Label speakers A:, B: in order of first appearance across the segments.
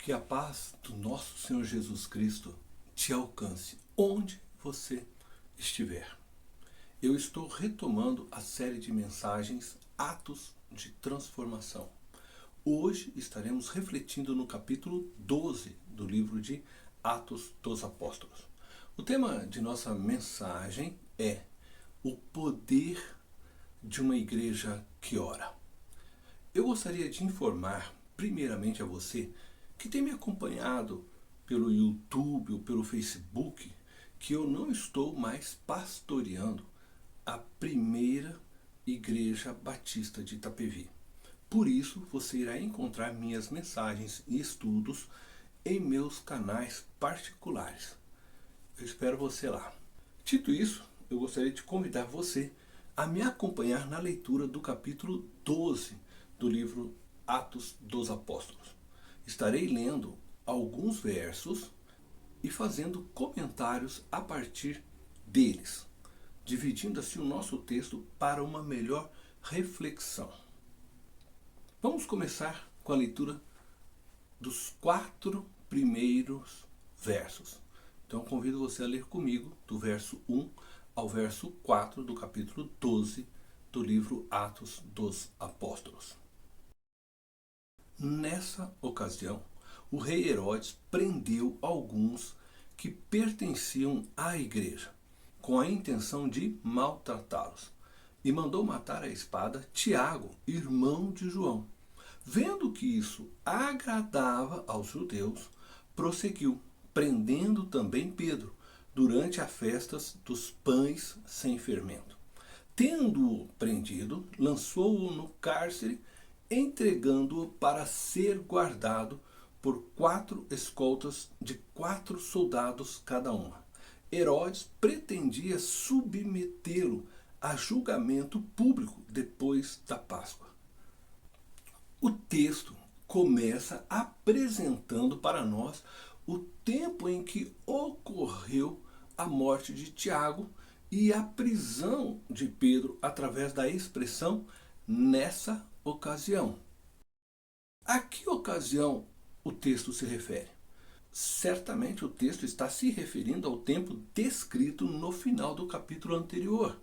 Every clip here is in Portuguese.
A: Que a paz do nosso Senhor Jesus Cristo te alcance onde você estiver. Eu estou retomando a série de mensagens Atos de Transformação. Hoje estaremos refletindo no capítulo 12 do livro de Atos dos Apóstolos. O tema de nossa mensagem é o poder de uma igreja que ora. Eu gostaria de informar primeiramente a você que tem me acompanhado pelo YouTube ou pelo Facebook que eu não estou mais pastoreando a primeira igreja batista de Itapevi. Por isso, você irá encontrar minhas mensagens e estudos em meus canais particulares. Eu espero você lá. Dito isso, eu gostaria de convidar você a me acompanhar na leitura do capítulo 12 do livro Atos dos Apóstolos. Estarei lendo alguns versos e fazendo comentários a partir deles, dividindo assim o nosso texto para uma melhor reflexão. Vamos começar com a leitura dos 4 primeiros versos. Então convido você a ler comigo do verso 1 ao verso 4 do capítulo 12 do livro Atos dos Apóstolos. Nessa ocasião, o rei Herodes prendeu alguns que pertenciam à igreja, com a intenção de maltratá-los, e mandou matar à espada Tiago, irmão de João. Vendo que isso agradava aos judeus, prosseguiu, prendendo também Pedro, durante as festas dos pães sem fermento. Tendo-o prendido, lançou-o no cárcere, entregando-o para ser guardado por 4 escoltas de 4 soldados cada uma. Herodes pretendia submetê-lo a julgamento público depois da Páscoa. O texto começa apresentando para nós o tempo em que ocorreu a morte de Tiago e a prisão de Pedro através da expressão nessa ocasião. A que ocasião o texto se refere? Certamente o texto está se referindo ao tempo descrito no final do capítulo anterior.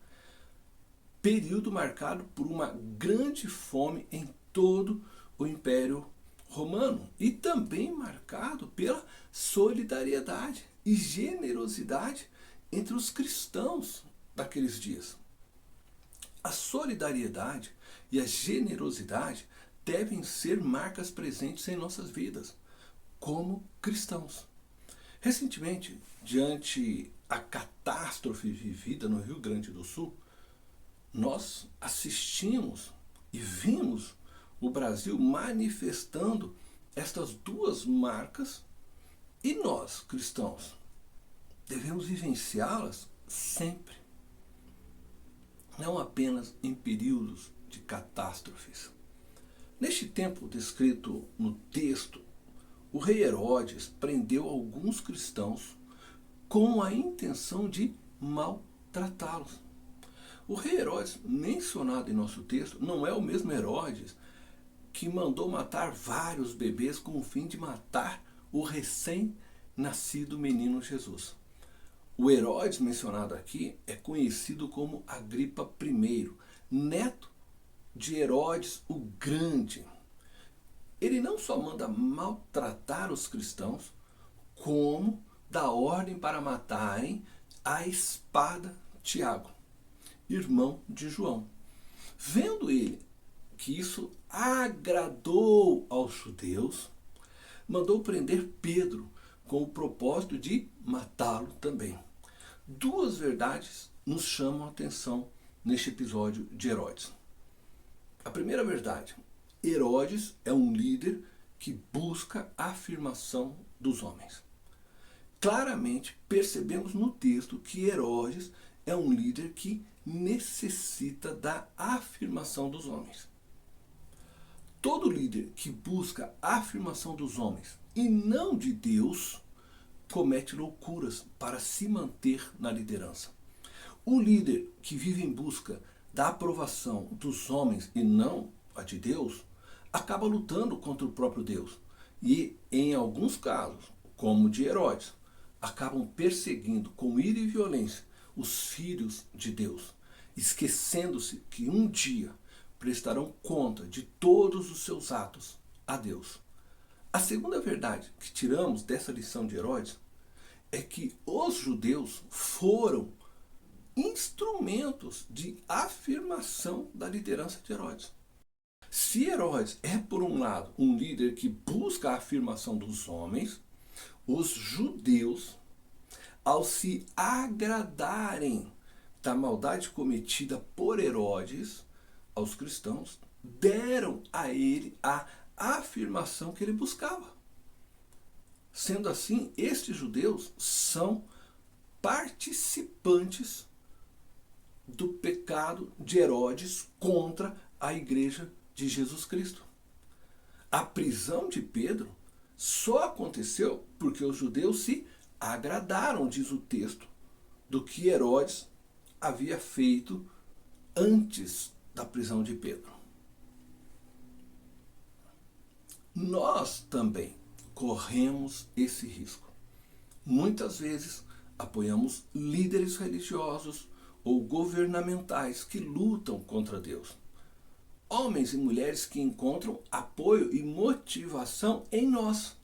A: Período marcado por uma grande fome em todo o Império Romano e também marcado pela solidariedade e generosidade entre os cristãos daqueles dias. A solidariedade e a generosidade devem ser marcas presentes em nossas vidas, como cristãos. Recentemente, diante a catástrofe vivida no Rio Grande do Sul, nós assistimos e vimos o Brasil manifestando estas 2 marcas e nós, cristãos, devemos vivenciá-las sempre. Não apenas em períodos de catástrofes. Neste tempo descrito no texto, o rei Herodes prendeu alguns cristãos com a intenção de maltratá-los. O rei Herodes, mencionado em nosso texto, não é o mesmo Herodes que mandou matar vários bebês com o fim de matar o recém-nascido menino Jesus. O Herodes mencionado aqui é conhecido como Agripa I, neto de Herodes o Grande. Ele não só manda maltratar os cristãos, como dá ordem para matarem à espada Tiago, irmão de João. Vendo ele que isso agradou aos judeus, mandou prender Pedro com o propósito de matá-lo também. 2 verdades nos chamam a atenção neste episódio de Herodes. A primeira verdade: Herodes é um líder que busca a afirmação dos homens. Claramente percebemos no texto que Herodes é um líder que necessita da afirmação dos homens. Todo líder que busca a afirmação dos homens e não de Deus comete loucuras para se manter na liderança. O líder que vive em busca da aprovação dos homens e não a de Deus acaba lutando contra o próprio Deus e, em alguns casos, como o de Herodes, acabam perseguindo com ira e violência os filhos de Deus, esquecendo-se que um dia prestarão conta de todos os seus atos a Deus. A segunda verdade que tiramos dessa lição de Herodes é que os judeus foram instrumentos de afirmação da liderança de Herodes. Se Herodes é, por um lado, um líder que busca a afirmação dos homens, os judeus, ao se agradarem da maldade cometida por Herodes aos cristãos, deram a ele a afirmação que ele buscava. Sendo assim, estes judeus são participantes do pecado de Herodes contra a igreja de Jesus Cristo. A prisão de Pedro só aconteceu porque os judeus se agradaram, diz o texto, do que Herodes havia feito antes da prisão de Pedro. Nós também corremos esse risco. Muitas vezes apoiamos líderes religiosos ou governamentais que lutam contra Deus. Homens e mulheres que encontram apoio e motivação em nós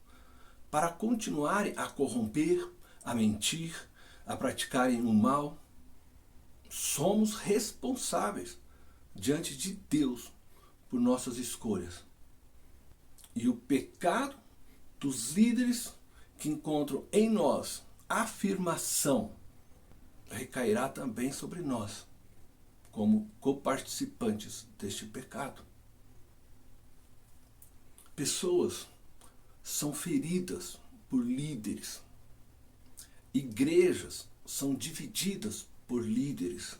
A: para continuarem a corromper, a mentir, a praticarem o mal. Somos responsáveis diante de Deus por nossas escolhas. E o pecado dos líderes que encontram em nós afirmação recairá também sobre nós, como coparticipantes deste pecado. Pessoas são feridas por líderes. Igrejas são divididas por líderes.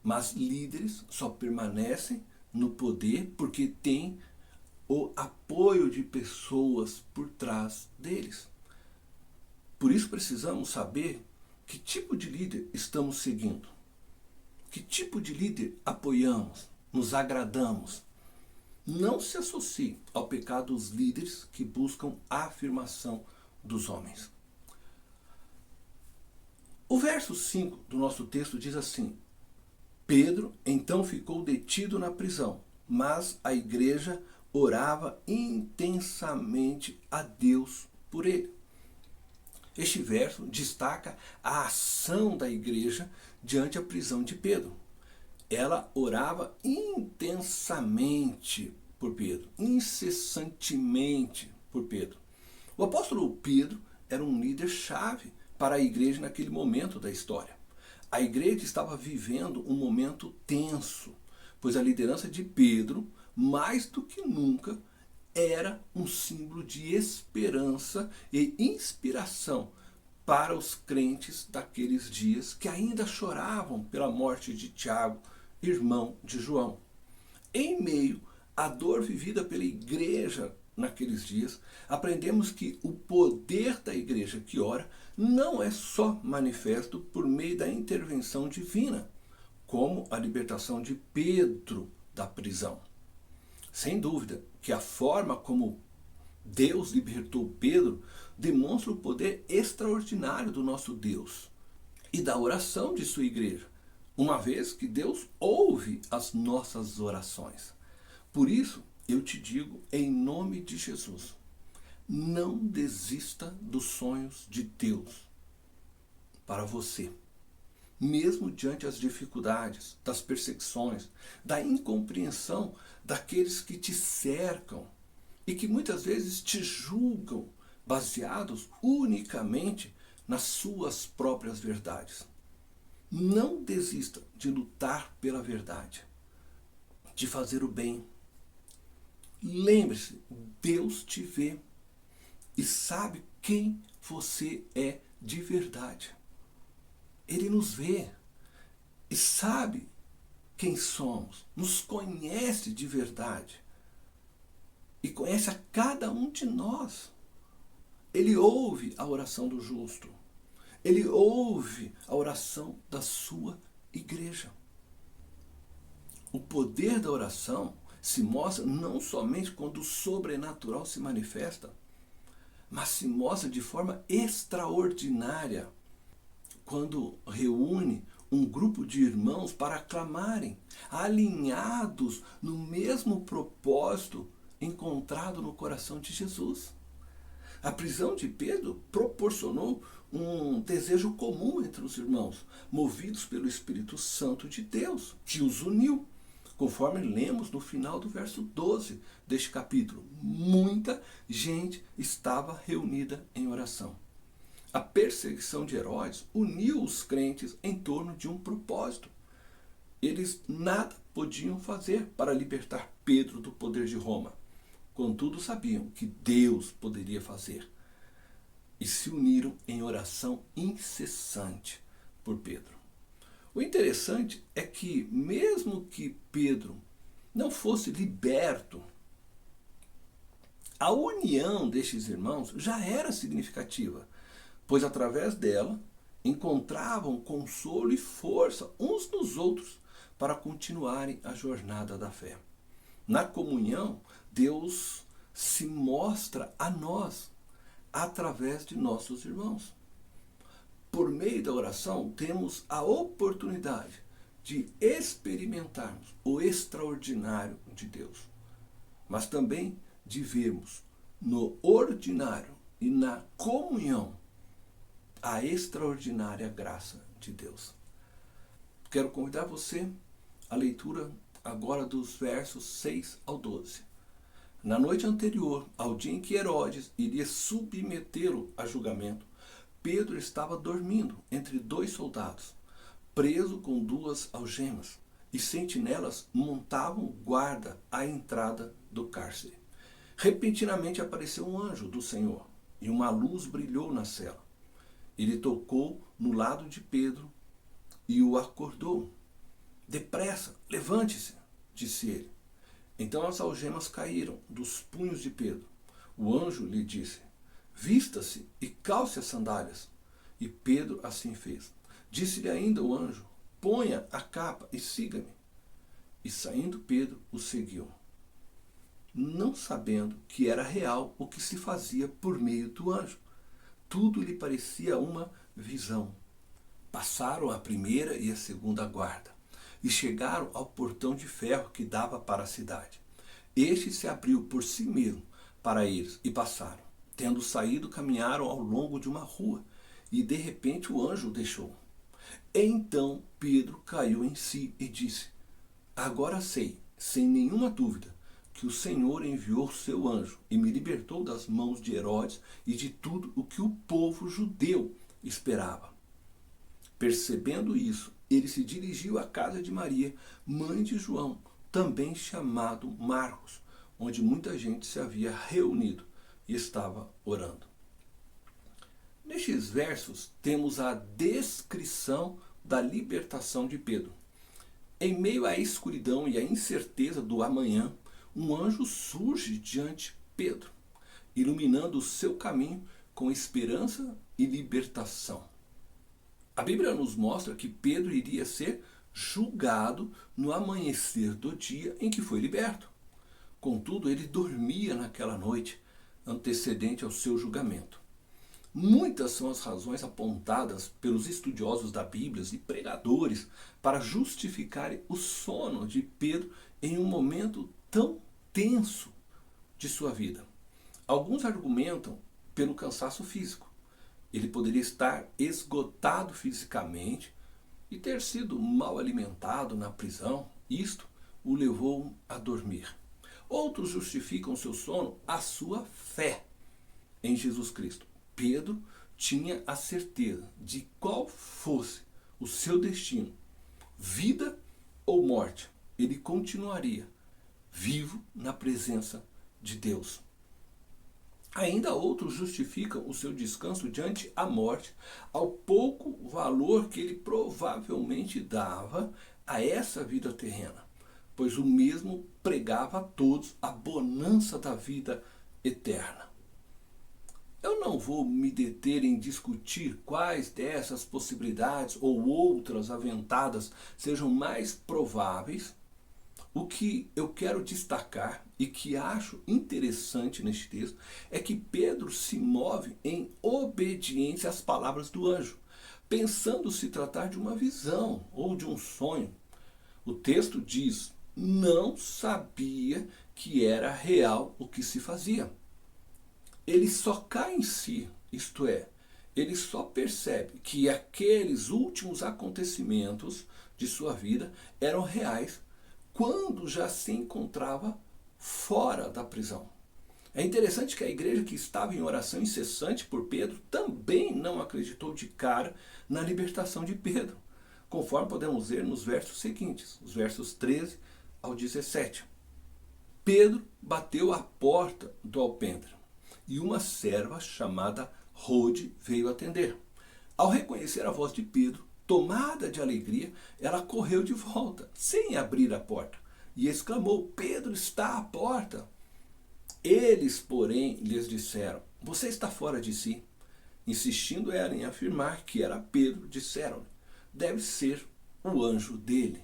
A: Mas líderes só permanecem no poder porque têm o apoio de pessoas por trás deles. Por isso precisamos saber que tipo de líder estamos seguindo. Que tipo de líder apoiamos, nos agradamos. Não se associe ao pecado dos líderes que buscam a afirmação dos homens. O verso 5 do nosso texto diz assim: Pedro então ficou detido na prisão, mas a igreja orava intensamente a Deus por ele. Este verso destaca a ação da igreja diante a prisão de Pedro. Ela orava intensamente por Pedro, incessantemente por Pedro. O apóstolo Pedro era um líder chave para a igreja naquele momento da história. A igreja estava vivendo um momento tenso, pois a liderança de Pedro, mais do que nunca, era um símbolo de esperança e inspiração para os crentes daqueles dias que ainda choravam pela morte de Tiago, irmão de João. Em meio à dor vivida pela igreja naqueles dias, aprendemos que o poder da igreja que ora não é só manifesto por meio da intervenção divina, como a libertação de Pedro da prisão. Sem dúvida que a forma como Deus libertou Pedro demonstra o poder extraordinário do nosso Deus e da oração de sua igreja, uma vez que Deus ouve as nossas orações. Por isso, eu te digo, em nome de Jesus, não desista dos sonhos de Deus para você. Mesmo diante das dificuldades, das perseguições, da incompreensão daqueles que te cercam e que muitas vezes te julgam baseados unicamente nas suas próprias verdades. Não desista de lutar pela verdade, de fazer o bem. Lembre-se, Deus te vê e sabe quem você é de verdade. Ele nos vê e sabe quem somos, nos conhece de verdade e conhece a cada um de nós. Ele ouve a oração do justo, ele ouve a oração da sua igreja. O poder da oração se mostra não somente quando o sobrenatural se manifesta, mas se mostra de forma extraordinária quando reúne um grupo de irmãos para clamarem, alinhados no mesmo propósito encontrado no coração de Jesus. A prisão de Pedro proporcionou um desejo comum entre os irmãos, movidos pelo Espírito Santo de Deus, que os uniu. Conforme lemos no final do verso 12 deste capítulo, muita gente estava reunida em oração. A perseguição de Herodes uniu os crentes em torno de um propósito. Eles nada podiam fazer para libertar Pedro do poder de Roma. Contudo, sabiam que Deus poderia fazer. E se uniram em oração incessante por Pedro. O interessante é que, mesmo que Pedro não fosse liberto, a união destes irmãos já era significativa, pois através dela encontravam consolo e força uns nos outros para continuarem a jornada da fé. Na comunhão, Deus se mostra a nós através de nossos irmãos. Por meio da oração, temos a oportunidade de experimentarmos o extraordinário de Deus, mas também de vermos no ordinário e na comunhão a extraordinária graça de Deus. Quero convidar você à leitura agora dos versos 6 ao 12. Na noite anterior ao dia em que Herodes iria submetê-lo a julgamento, Pedro estava dormindo entre 2 soldados, preso com 2 algemas, e sentinelas montavam guarda à entrada do cárcere. Repentinamente apareceu um anjo do Senhor, e uma luz brilhou na cela. Ele tocou no lado de Pedro e o acordou. Depressa, levante-se, disse ele. Então as algemas caíram dos punhos de Pedro. O anjo lhe disse: vista-se e calce as sandálias. E Pedro assim fez. Disse-lhe ainda o anjo: ponha a capa e siga-me. E saindo Pedro o seguiu, não sabendo que era real o que se fazia por meio do anjo. Tudo lhe parecia uma visão. Passaram a primeira e a segunda guarda e chegaram ao portão de ferro que dava para a cidade. Este se abriu por si mesmo para eles e passaram. Tendo saído, caminharam ao longo de uma rua e de repente o anjo o deixou. Então Pedro caiu em si e disse: agora sei, sem nenhuma dúvida, que o Senhor enviou seu anjo e me libertou das mãos de Herodes e de tudo o que o povo judeu esperava. Percebendo isso, ele se dirigiu à casa de Maria, mãe de João, também chamado Marcos, onde muita gente se havia reunido e estava orando. Nestes versos temos a descrição da libertação de Pedro. Em meio à escuridão e à incerteza do amanhã, um anjo surge diante de Pedro, iluminando o seu caminho com esperança e libertação. A Bíblia nos mostra que Pedro iria ser julgado no amanhecer do dia em que foi liberto. Contudo, ele dormia naquela noite antecedente ao seu julgamento. Muitas são as razões apontadas pelos estudiosos da Bíblia e pregadores para justificarem o sono de Pedro em um momento tão tenso de sua vida. Alguns argumentam pelo cansaço físico. Ele poderia estar esgotado fisicamente e ter sido mal alimentado na prisão. Isto o levou a dormir. Outros justificam seu sono à sua fé em Jesus Cristo. Pedro tinha a certeza de qual fosse o seu destino, vida ou morte, ele continuaria vivo na presença de Deus. Ainda outros justificam o seu descanso diante a morte ao pouco valor que ele provavelmente dava a essa vida terrena, pois o mesmo pregava a todos a bonança da vida eterna. Eu não vou me deter em discutir quais dessas possibilidades ou outras aventadas sejam mais prováveis o que eu quero destacar e que acho interessante neste texto é que Pedro se move em obediência às palavras do anjo, pensando se tratar de uma visão ou de um sonho. O texto diz: não sabia que era real o que se fazia. Ele só cai em si, isto é, ele só percebe que aqueles últimos acontecimentos de sua vida eram reais quando já se encontrava fora da prisão. É interessante que a igreja que estava em oração incessante por Pedro também não acreditou de cara na libertação de Pedro, conforme podemos ver nos versos seguintes, os versos 13 ao 17. Pedro bateu à porta do alpendre e uma serva chamada Rode veio atender. Ao reconhecer a voz de Pedro, tomada de alegria, ela correu de volta, sem abrir a porta, e exclamou: Pedro está à porta. Eles, porém, lhes disseram: você está fora de si. Insistindo ela em afirmar que era Pedro, disseram-lhe: deve ser o anjo dele.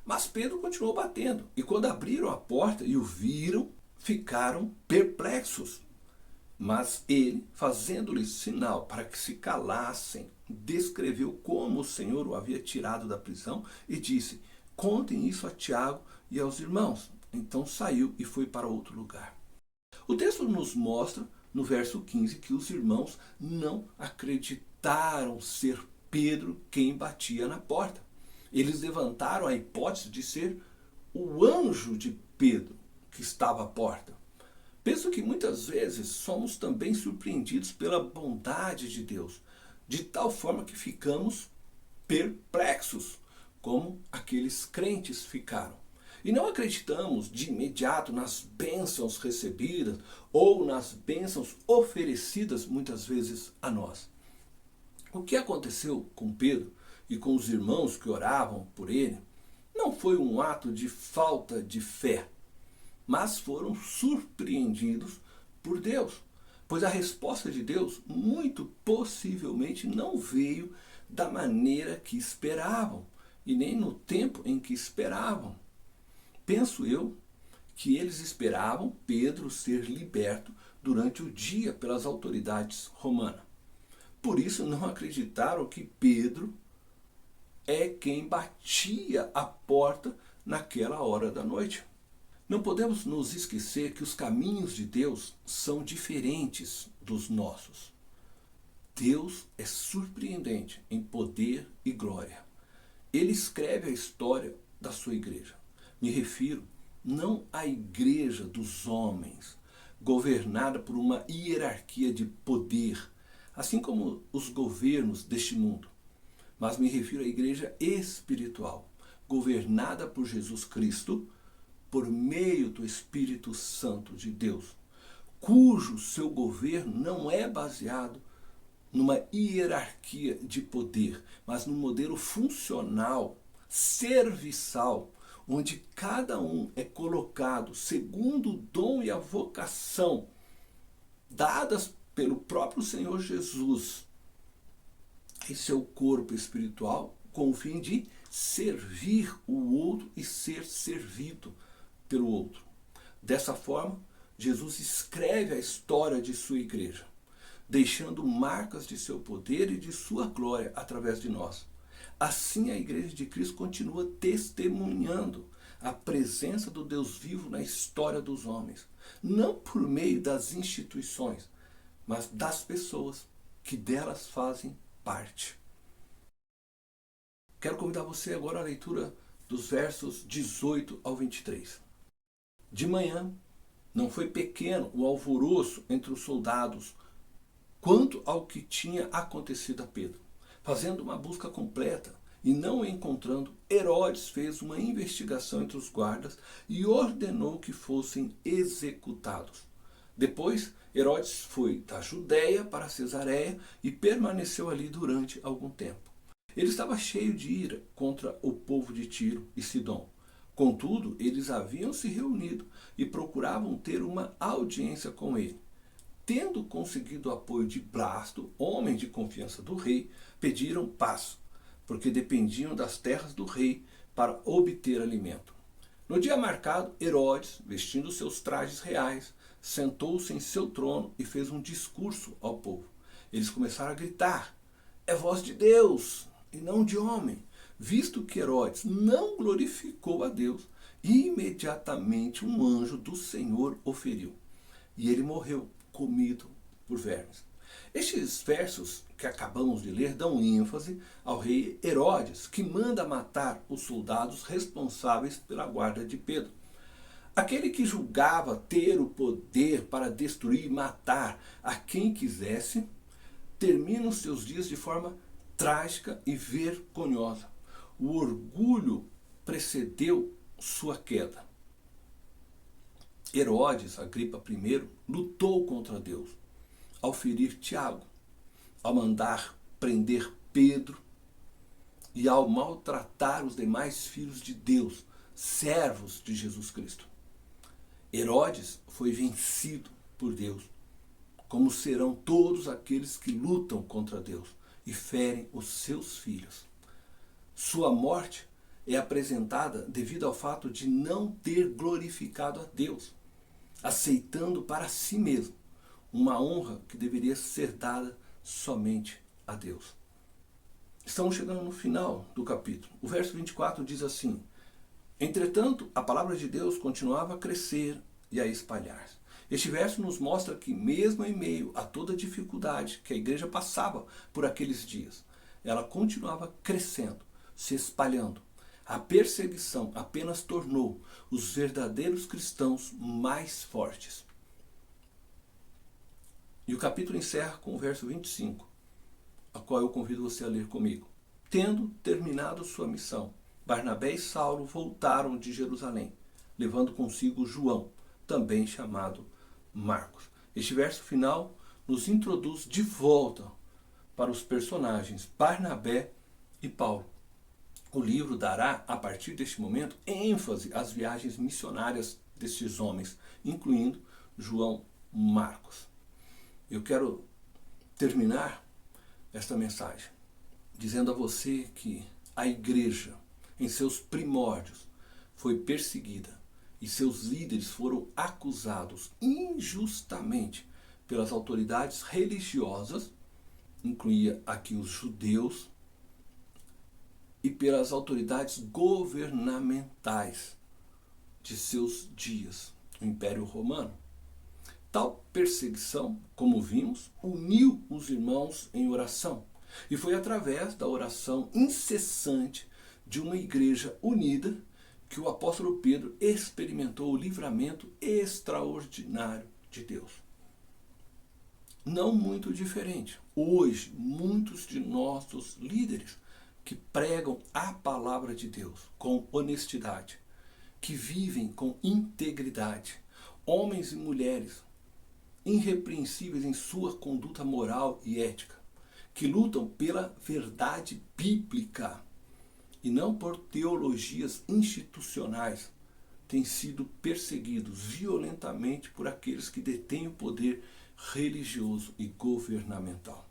A: Mas Pedro continuou batendo, e quando abriram a porta e o viram, ficaram perplexos. Mas ele, fazendo-lhes sinal para que se calassem, descreveu como o Senhor o havia tirado da prisão e disse: contem isso a Tiago e aos irmãos. Então saiu e foi para outro lugar. O texto nos mostra, no verso 15, que os irmãos não acreditaram ser Pedro quem batia na porta. Eles levantaram a hipótese de ser o anjo de Pedro que estava à porta. Penso que muitas vezes somos também surpreendidos pela bondade de Deus, de tal forma que ficamos perplexos, como aqueles crentes ficaram. E não acreditamos de imediato nas bênçãos recebidas ou nas bênçãos oferecidas muitas vezes a nós. O que aconteceu com Pedro e com os irmãos que oravam por ele não foi um ato de falta de fé, mas foram surpreendidos por Deus, pois a resposta de Deus muito possivelmente não veio da maneira que esperavam e nem no tempo em que esperavam. Penso eu que eles esperavam Pedro ser liberto durante o dia pelas autoridades romanas. Por isso não acreditaram que Pedro é quem batia a porta naquela hora da noite. Não podemos nos esquecer que os caminhos de Deus são diferentes dos nossos. Deus é surpreendente em poder e glória. Ele escreve a história da sua igreja. Me refiro não à igreja dos homens, governada por uma hierarquia de poder, assim como os governos deste mundo, mas me refiro à igreja espiritual, governada por Jesus Cristo, por meio do Espírito Santo de Deus, cujo seu governo não é baseado numa hierarquia de poder, mas num modelo funcional, serviçal, onde cada um é colocado segundo o dom e a vocação dadas pelo próprio Senhor Jesus em seu corpo espiritual, com o fim de servir o outro e ser servido pelo outro. Dessa forma, Jesus escreve a história de sua igreja, deixando marcas de seu poder e de sua glória através de nós. Assim, a igreja de Cristo continua testemunhando a presença do Deus vivo na história dos homens, não por meio das instituições, mas das pessoas que delas fazem parte. Quero convidar você agora à leitura dos versos 18 ao 23. De manhã, não foi pequeno o alvoroço entre os soldados quanto ao que tinha acontecido a Pedro. Fazendo uma busca completa e não o encontrando, Herodes fez uma investigação entre os guardas e ordenou que fossem executados. Depois, Herodes foi da Judéia para Cesareia e permaneceu ali durante algum tempo. Ele estava cheio de ira contra o povo de Tiro e Sidom. Contudo, eles haviam se reunido e procuravam ter uma audiência com ele. Tendo conseguido o apoio de Blasto, homem de confiança do rei, pediram paz, porque dependiam das terras do rei para obter alimento. No dia marcado, Herodes, vestindo seus trajes reais, sentou-se em seu trono e fez um discurso ao povo. Eles começaram a gritar: é voz de Deus e não de homem. Visto que Herodes não glorificou a Deus, imediatamente um anjo do Senhor o feriu. E ele morreu, comido por vermes. Estes versos que acabamos de ler dão ênfase ao rei Herodes, que manda matar os soldados responsáveis pela guarda de Pedro. Aquele que julgava ter o poder para destruir e matar a quem quisesse, termina os seus dias de forma trágica e vergonhosa. O orgulho precedeu sua queda. Herodes, Agripa I, lutou contra Deus ao ferir Tiago, ao mandar prender Pedro e ao maltratar os demais filhos de Deus, servos de Jesus Cristo. Herodes foi vencido por Deus, como serão todos aqueles que lutam contra Deus e ferem os seus filhos. Sua morte é apresentada devido ao fato de não ter glorificado a Deus, aceitando para si mesmo uma honra que deveria ser dada somente a Deus. Estamos chegando no final do capítulo. O verso 24 diz assim: entretanto, a palavra de Deus continuava a crescer e a espalhar-se. Este verso nos mostra que mesmo em meio a toda a dificuldade que a igreja passava por aqueles dias, ela continuava crescendo, se espalhando. A perseguição apenas tornou os verdadeiros cristãos mais fortes. E o capítulo encerra com o verso 25, a qual eu convido você a ler comigo. Tendo terminado sua missão, Barnabé e Saulo voltaram de Jerusalém, levando consigo João, também chamado Marcos. Este verso final nos introduz de volta para os personagens Barnabé e Paulo. O livro dará, a partir deste momento, ênfase às viagens missionárias destes homens, incluindo João Marcos. Eu quero terminar esta mensagem dizendo a você que a igreja, em seus primórdios, foi perseguida e seus líderes foram acusados injustamente pelas autoridades religiosas, incluía aqui os judeus, e pelas autoridades governamentais de seus dias, o Império Romano. Tal perseguição, como vimos, uniu os irmãos em oração. E foi através da oração incessante de uma igreja unida que o apóstolo Pedro experimentou o livramento extraordinário de Deus. Não muito diferente. Hoje, muitos de nossos líderes que pregam a palavra de Deus com honestidade, que vivem com integridade, homens e mulheres irrepreensíveis em sua conduta moral e ética, que lutam pela verdade bíblica e não por teologias institucionais, têm sido perseguidos violentamente por aqueles que detêm o poder religioso e governamental.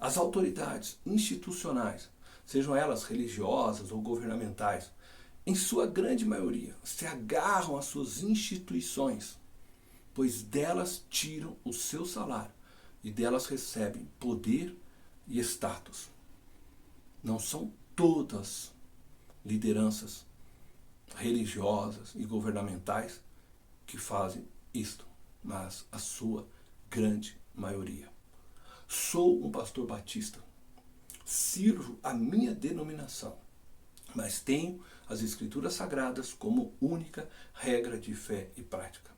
A: As autoridades institucionais, sejam elas religiosas ou governamentais, em sua grande maioria, se agarram às suas instituições, pois delas tiram o seu salário e delas recebem poder e status. Não são todas lideranças religiosas e governamentais que fazem isto, mas a sua grande maioria. Sou um pastor batista, sirvo a minha denominação, mas tenho as Escrituras Sagradas como única regra de fé e prática.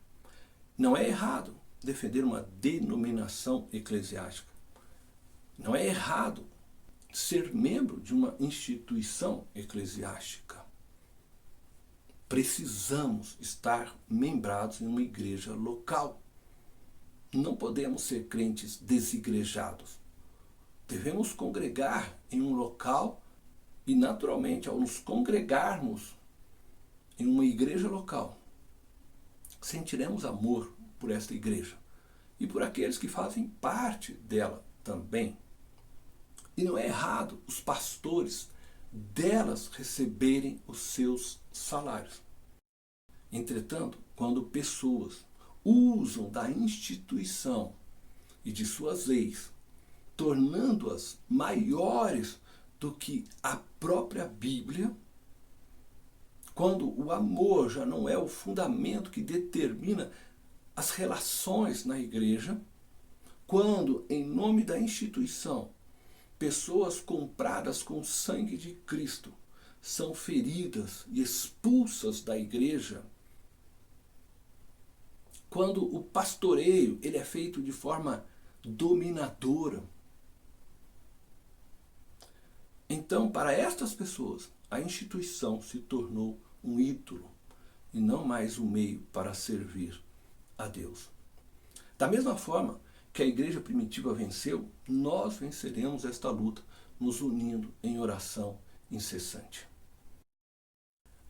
A: Não é errado defender uma denominação eclesiástica. Não é errado ser membro de uma instituição eclesiástica. Precisamos estar membrados em uma igreja local. Não podemos ser crentes desigrejados. Devemos congregar em um local e, naturalmente, ao nos congregarmos em uma igreja local, sentiremos amor por esta igreja e por aqueles que fazem parte dela também. E não é errado os pastores delas receberem os seus salários. Entretanto, quando pessoas usam da instituição e de suas leis, tornando-as maiores do que a própria Bíblia, quando o amor já não é o fundamento que determina as relações na igreja, quando, em nome da instituição, pessoas compradas com o sangue de Cristo são feridas e expulsas da igreja, quando o pastoreio ele é feito de forma dominadora, então, para estas pessoas, a instituição se tornou um ídolo e não mais um meio para servir a Deus. Da mesma forma que a igreja primitiva venceu, nós venceremos esta luta nos unindo em oração incessante.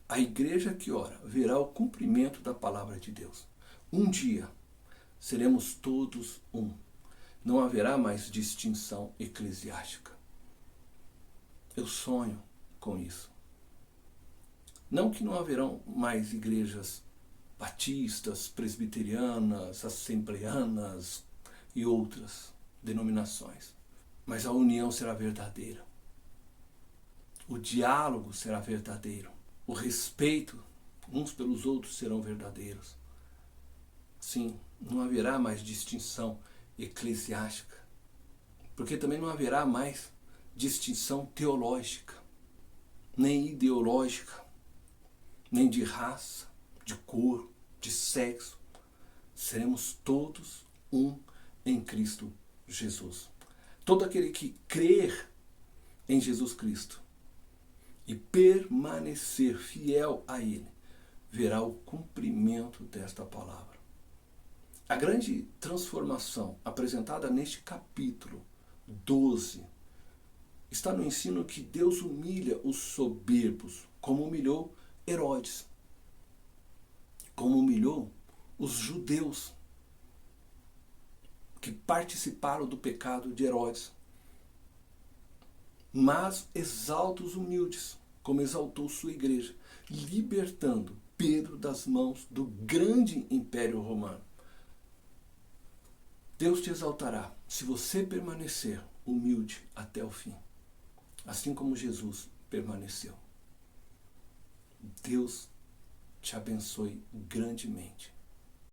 A: A igreja que ora verá o cumprimento da palavra de Deus. Um dia seremos todos um. Não haverá mais distinção eclesiástica. Eu sonho com isso. Não que não haverão mais igrejas batistas, presbiterianas, assembleanas e outras denominações. Mas a união será verdadeira. O diálogo será verdadeiro. O respeito uns pelos outros serão verdadeiros. Sim, não haverá mais distinção eclesiástica. Porque também não haverá mais distinção teológica, nem ideológica, nem de raça, de cor, de sexo. Seremos todos um em Cristo Jesus. Todo aquele que crer em Jesus Cristo e permanecer fiel a Ele, verá o cumprimento desta palavra. A grande transformação apresentada neste capítulo 12 está no ensino que Deus humilha os soberbos, como humilhou Herodes, como humilhou os judeus que participaram do pecado de Herodes, mas exalta os humildes, como exaltou sua igreja, libertando Pedro das mãos do grande império romano. Deus te exaltará se você permanecer humilde até o fim, assim como Jesus permaneceu. Deus te abençoe grandemente.